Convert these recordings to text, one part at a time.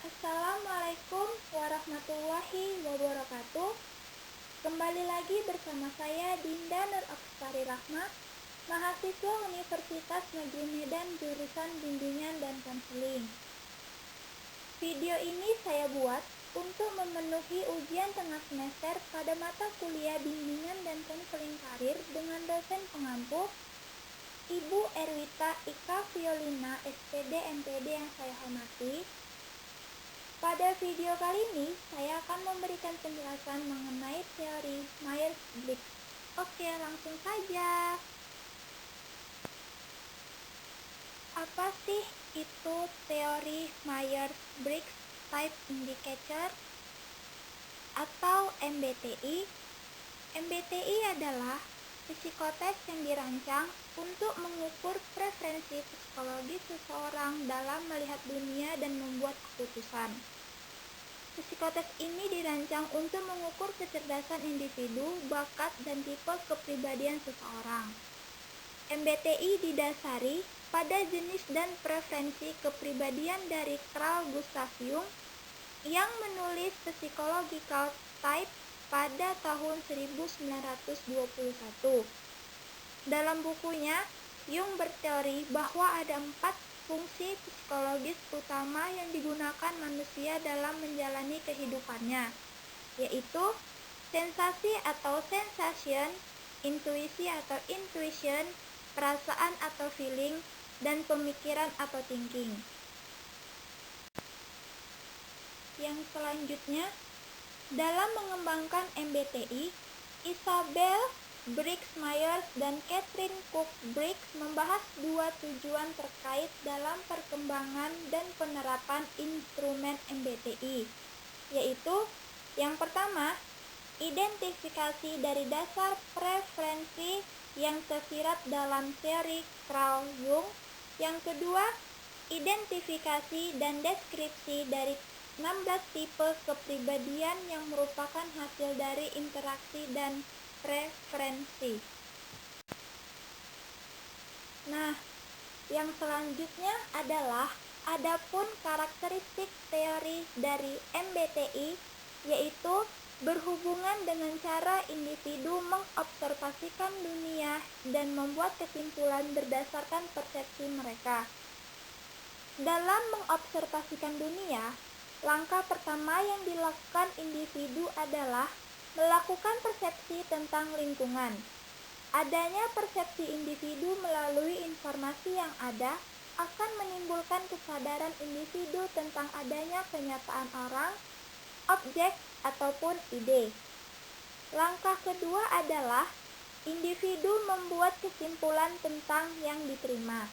Assalamualaikum warahmatullahi wabarakatuh. Kembali lagi bersama saya Dinda Nur Aksari Rahmat, mahasiswa Universitas Negeri Medan jurusan Bimbingan dan Konseling. Video ini saya buat untuk memenuhi ujian tengah semester pada mata kuliah Bimbingan dan Konseling Karir dengan dosen pengampu Ibu Erwita Ika Violina SPD MPD yang saya hormati. Pada video kali ini, saya akan memberikan penjelasan mengenai teori Myers-Briggs. Oke, langsung saja. Apa sih itu teori Myers-Briggs Type Indicator atau MBTI? MBTI adalah psikotes yang dirancang untuk mengukur preferensi psikologi seseorang dalam melihat dunia dan membuat keputusan. Psikotes ini dirancang untuk mengukur kecerdasan individu, bakat, dan tipe kepribadian seseorang. MBTI didasari pada jenis dan preferensi kepribadian dari Carl Gustav Jung yang menulis Psychological Type pada tahun 1921. Dalam bukunya, Jung berteori bahwa ada 4 fungsi psikologis utama yang digunakan manusia dalam menjalani kehidupannya, yaitu sensasi atau sensation, intuisi atau intuition, perasaan atau feeling, dan pemikiran atau thinking. Yang selanjutnya, dalam mengembangkan MBTI, Isabel Briggs Myers dan Catherine Cook Briggs membahas 2 tujuan terkait dalam perkembangan dan penerapan instrumen MBTI, yaitu yang pertama, identifikasi dari dasar preferensi yang tersirat dalam teori Carl Jung. Yang kedua, identifikasi dan deskripsi dari 16 tipe kepribadian yang merupakan hasil dari interaksi dan preferensi. Nah, yang selanjutnya adalah adapun karakteristik teori dari MBTI, yaitu berhubungan dengan cara individu mengobservasikan dunia dan membuat kesimpulan berdasarkan persepsi mereka. Dalam mengobservasikan dunia, langkah pertama yang dilakukan individu adalah melakukan persepsi tentang lingkungan. Adanya persepsi individu melalui informasi yang ada akan menimbulkan kesadaran individu tentang adanya kenyataan orang, objek, ataupun ide. Langkah kedua adalah individu membuat kesimpulan tentang yang diterima.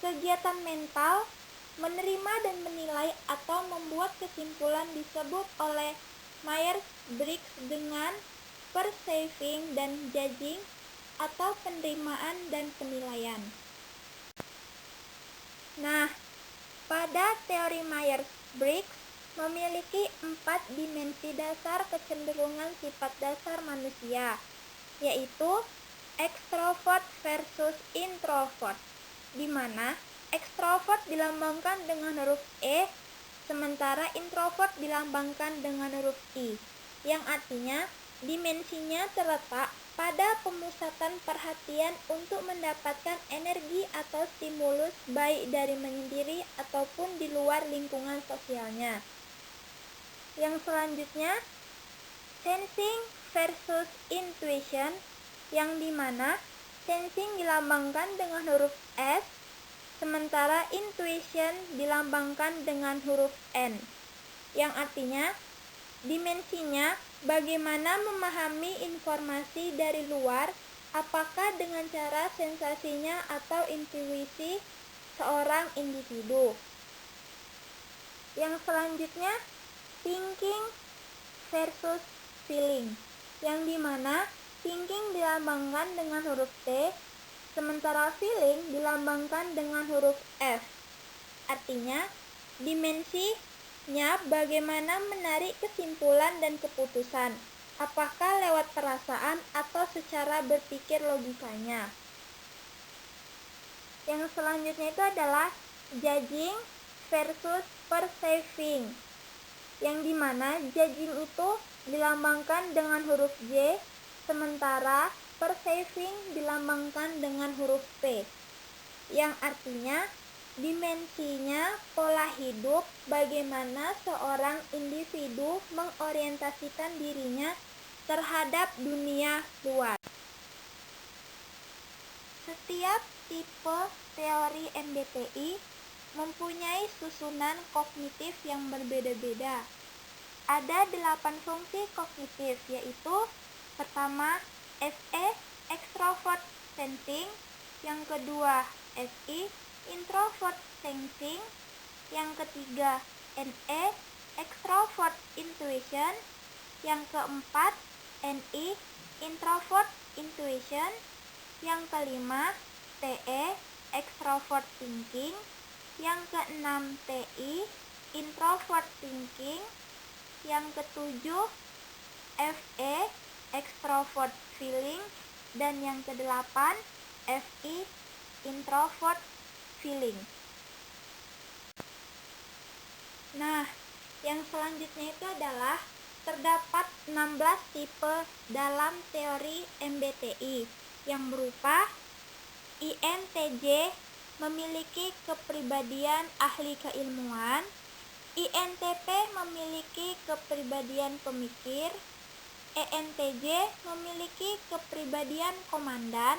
Kegiatan mental, menerima dan menilai atau membuat kesimpulan disebut oleh Myers-Briggs dengan perceiving dan judging atau penerimaan dan penilaian. Nah, pada teori Myers-Briggs memiliki 4 dimensi dasar kecenderungan sifat dasar manusia, yaitu ekstrovert versus introvert, di mana ekstrovert dilambangkan dengan huruf E, sementara introvert dilambangkan dengan huruf I, yang artinya dimensinya terletak pada pemusatan perhatian untuk mendapatkan energi atau stimulus baik dari menyendiri ataupun di luar lingkungan sosialnya. Yang selanjutnya, sensing versus intuition, yang dimana sensing dilambangkan dengan huruf S, sementara intuition dilambangkan dengan huruf N, yang artinya dimensinya bagaimana memahami informasi dari luar, apakah dengan cara sensasinya atau intuisi seorang individu. Yang selanjutnya, thinking versus feeling, yang dimana thinking dilambangkan dengan huruf T, sementara feeling dilambangkan dengan huruf F. Artinya, dimensinya bagaimana menarik kesimpulan dan keputusan, apakah lewat perasaan atau secara berpikir logikanya. Yang selanjutnya itu adalah judging versus perceiving, yang dimana judging itu dilambangkan dengan huruf J, sementara perceiving dilambangkan dengan huruf P, yang artinya dimensinya pola hidup bagaimana seorang individu mengorientasikan dirinya terhadap dunia luar. Setiap tipe teori MBTI mempunyai susunan kognitif yang berbeda-beda. Ada 8 fungsi kognitif, yaitu pertama SE, extrovert sensing, yang kedua SI, introvert sensing, yang ketiga NE, extrovert intuition, yang keempat NI, introvert intuition, yang kelima TE, extrovert thinking, yang keenam TI, introvert thinking, yang ketujuh FE, extrovert feeling, dan yang kedelapan FI, introvert feeling. Nah, yang selanjutnya itu adalah terdapat 16 tipe dalam teori MBTI yang berupa INTJ memiliki kepribadian ahli keilmuan, INTP memiliki kepribadian pemikir, ENTJ memiliki kepribadian komandan,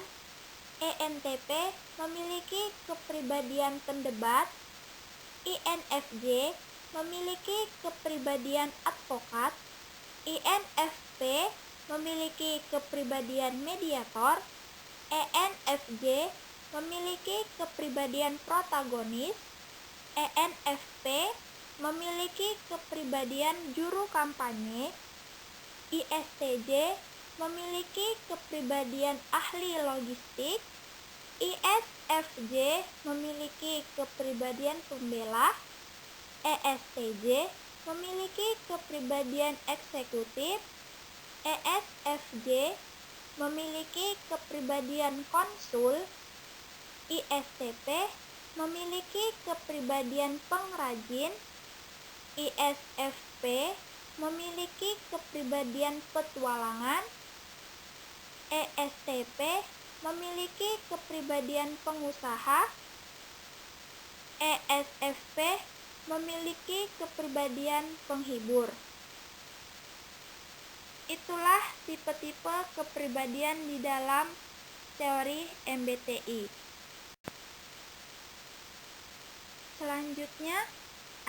ENTP memiliki kepribadian pendebat, INFJ memiliki kepribadian advokat, INFP memiliki kepribadian mediator, ENFJ memiliki kepribadian protagonis, ENFP memiliki kepribadian juru kampanye, ISTJ memiliki kepribadian ahli logistik, ISFJ memiliki kepribadian pembela, ESTJ memiliki kepribadian eksekutif, ESFJ memiliki kepribadian konsul, ISTP memiliki kepribadian pengrajin, ISFP memiliki kepribadian petualangan, ESTP memiliki kepribadian pengusaha, ESFP memiliki kepribadian penghibur. Itulah tipe-tipe kepribadian di dalam teori MBTI. Selanjutnya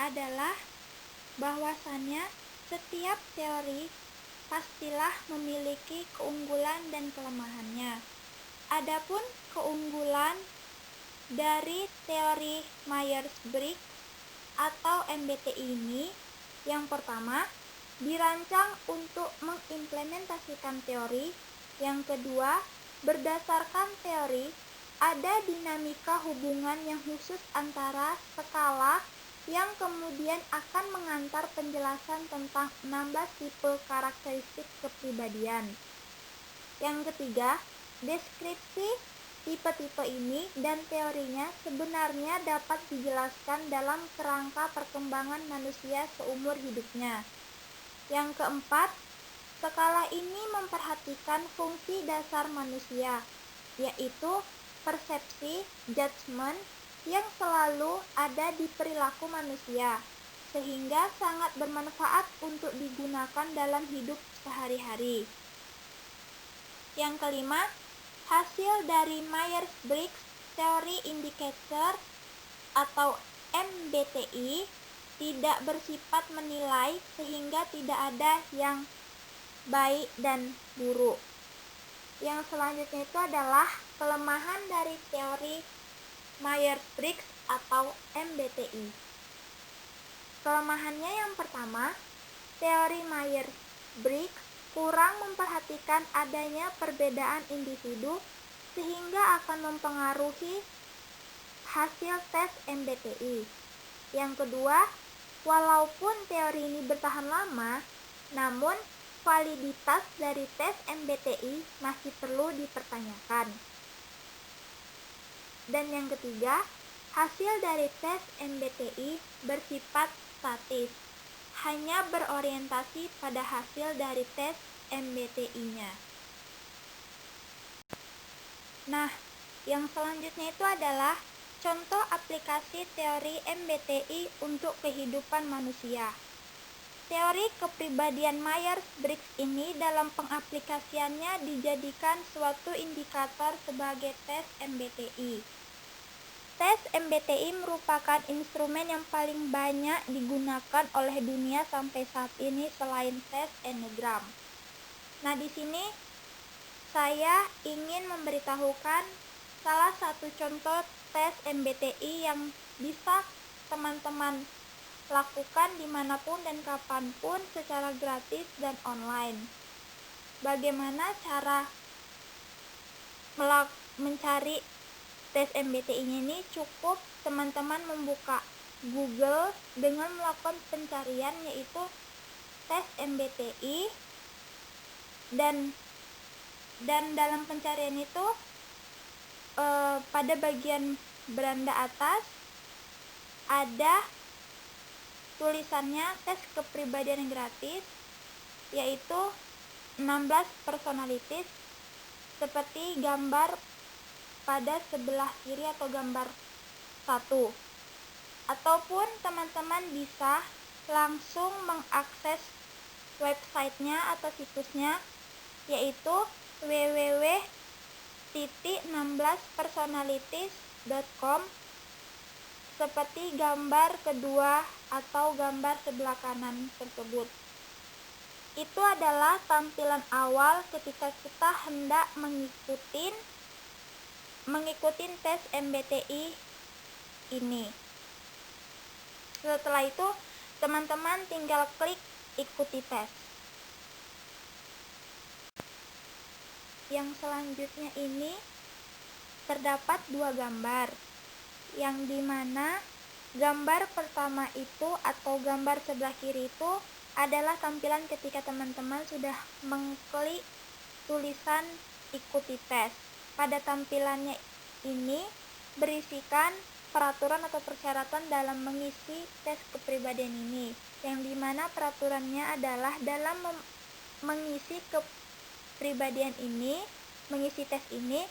adalah bahwasannya setiap teori pastilah memiliki keunggulan dan kelemahannya. Adapun keunggulan dari teori Myers-Briggs atau MBTI ini, yang pertama, dirancang untuk mengimplementasikan teori. Yang kedua, berdasarkan teori, ada dinamika hubungan yang khusus antara skala yang kemudian akan mengantar penjelasan tentang 16 tipe karakteristik kepribadian. Yang ketiga, deskripsi tipe-tipe ini dan teorinya sebenarnya dapat dijelaskan dalam kerangka perkembangan manusia seumur hidupnya. Yang keempat, skala ini memperhatikan fungsi dasar manusia, yaitu persepsi, judgement, yang selalu ada di perilaku manusia, sehingga sangat bermanfaat untuk digunakan dalam hidup sehari-hari. Yang kelima, hasil dari Myers-Briggs Theory Indicator atau MBTI tidak bersifat menilai, sehingga tidak ada yang baik dan buruk. Yang selanjutnya itu adalah kelemahan dari teori Myers-Briggs atau MBTI. Kelemahannya yang pertama, teori Myers-Briggs kurang memperhatikan adanya perbedaan individu sehingga akan mempengaruhi hasil tes MBTI. Yang kedua, walaupun teori ini bertahan lama, namun validitas dari tes MBTI masih perlu dipertanyakan. Dan yang ketiga, Hasil dari tes MBTI bersifat statis, hanya berorientasi pada hasil dari tes MBTI-nya. Nah, yang selanjutnya itu adalah contoh aplikasi teori MBTI untuk kehidupan manusia. Teori kepribadian Myers-Briggs ini dalam pengaplikasiannya dijadikan suatu indikator sebagai tes MBTI. Tes MBTI merupakan instrumen yang paling banyak digunakan oleh dunia sampai saat ini selain tes Enneagram. Nah, di sini saya ingin memberitahukan salah satu contoh tes MBTI yang bisa teman-teman lakukan dimanapun dan kapanpun secara gratis dan online. Bagaimana cara mencari tes MBTI ini? Cukup teman-teman membuka Google dengan melakukan pencarian yaitu tes MBTI dan dalam pencarian itu pada bagian beranda atas ada tulisannya tes kepribadian gratis, yaitu 16 personalities seperti gambar pada sebelah kiri atau gambar 1. Ataupun teman-teman bisa langsung mengakses websitenya atau situsnya, yaitu www.16personalities.com seperti gambar kedua atau gambar sebelah kanan tersebut. Itu adalah tampilan awal ketika kita hendak mengikuti tes MBTI ini. Setelah itu, teman-teman tinggal klik ikuti tes. Yang selanjutnya ini terdapat 2 gambar, yang dimana gambar pertama itu atau gambar sebelah kiri itu adalah tampilan ketika teman-teman sudah mengklik tulisan ikuti tes. Pada tampilannya ini berisikan peraturan atau persyaratan dalam mengisi tes kepribadian ini, yang dimana peraturannya adalah dalam mengisi kepribadian ini, mengisi tes ini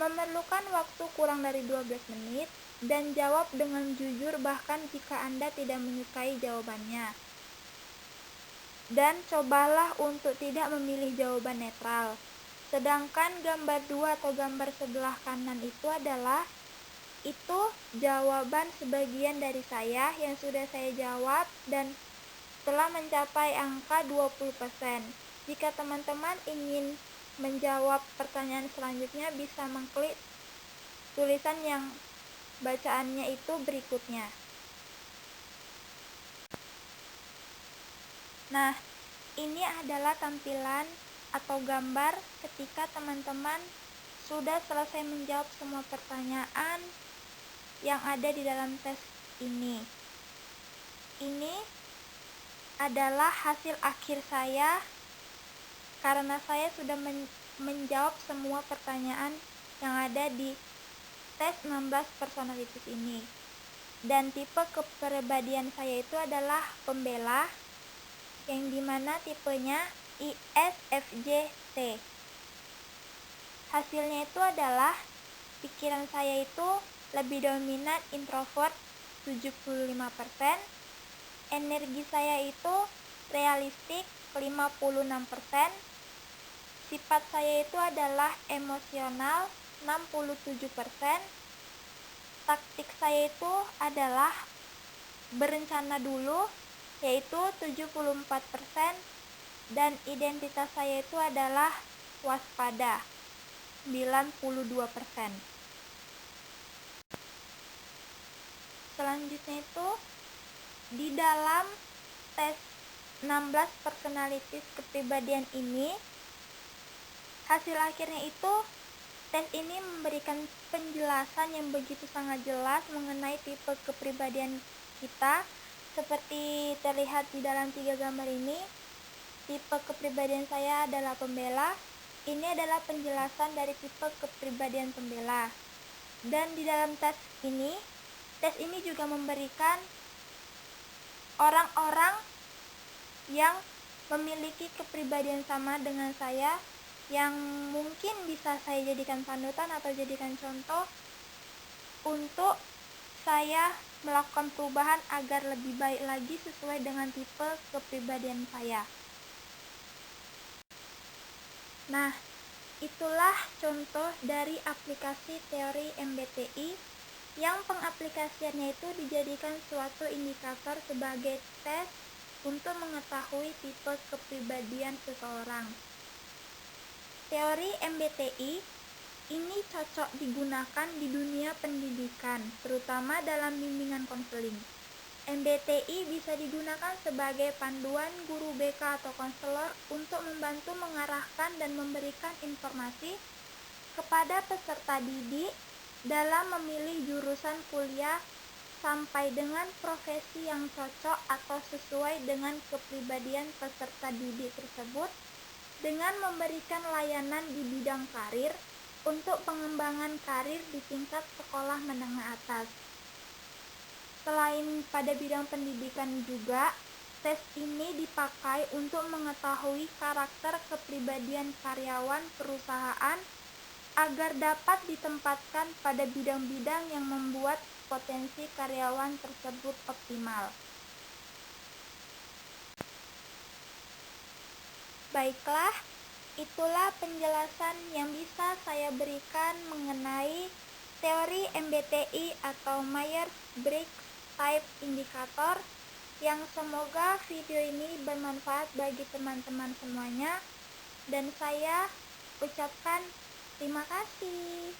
memerlukan waktu kurang dari 12 menit dan jawab dengan jujur bahkan jika Anda tidak menyukai jawabannya. Dan cobalah untuk tidak memilih jawaban netral. Sedangkan gambar 2 atau gambar sebelah kanan itu jawaban sebagian dari saya yang sudah saya jawab dan telah mencapai angka 20%. Jika teman-teman ingin menjawab pertanyaan selanjutnya bisa mengklik tulisan yang bacaannya itu berikutnya. Nah, ini adalah tampilan atau gambar ketika teman-teman sudah selesai menjawab semua pertanyaan yang ada di dalam tes ini. Ini adalah hasil akhir saya karena saya sudah menjawab semua pertanyaan yang ada di tes 16 personalities ini. Dan tipe kepribadian saya itu adalah pembela, yang dimana tipenya ISFJ-T. Hasilnya itu adalah pikiran saya itu lebih dominan introvert 75%, energi saya itu realistik 56%, sifat saya itu adalah emosional 67%, taktik saya itu adalah berencana dulu yaitu 74%, dan identitas saya itu adalah waspada 92%. Selanjutnya itu di dalam tes 16 personalities kepribadian ini, hasil akhirnya itu tes ini memberikan penjelasan yang begitu sangat jelas mengenai tipe kepribadian kita. Seperti terlihat di dalam 3 gambar ini, tipe kepribadian saya adalah pembela. Ini adalah penjelasan dari tipe kepribadian pembela. Dan di dalam tes ini Tes ini juga memberikan orang-orang yang memiliki kepribadian sama dengan saya, yang mungkin bisa saya jadikan panutan atau jadikan contoh untuk saya melakukan perubahan agar lebih baik lagi sesuai dengan tipe kepribadian saya. Nah, itulah contoh dari aplikasi teori MBTI yang pengaplikasiannya itu dijadikan suatu indikator sebagai tes untuk mengetahui tipe kepribadian seseorang. Teori MBTI ini cocok digunakan di dunia pendidikan, terutama dalam bimbingan konseling. MBTI bisa digunakan sebagai panduan guru BK atau konselor untuk membantu mengarahkan dan memberikan informasi kepada peserta didik dalam memilih jurusan kuliah sampai dengan profesi yang cocok atau sesuai dengan kepribadian peserta didik tersebut, dengan memberikan layanan di bidang karir untuk pengembangan karir di tingkat sekolah menengah atas. Selain pada bidang pendidikan juga, tes ini dipakai untuk mengetahui karakter kepribadian karyawan perusahaan agar dapat ditempatkan pada bidang-bidang yang membuat potensi karyawan tersebut optimal. Baiklah, itulah penjelasan yang bisa saya berikan mengenai teori MBTI atau Myers-Briggs Type Indicator, yang semoga video ini bermanfaat bagi teman-teman semuanya, dan saya ucapkan terima kasih.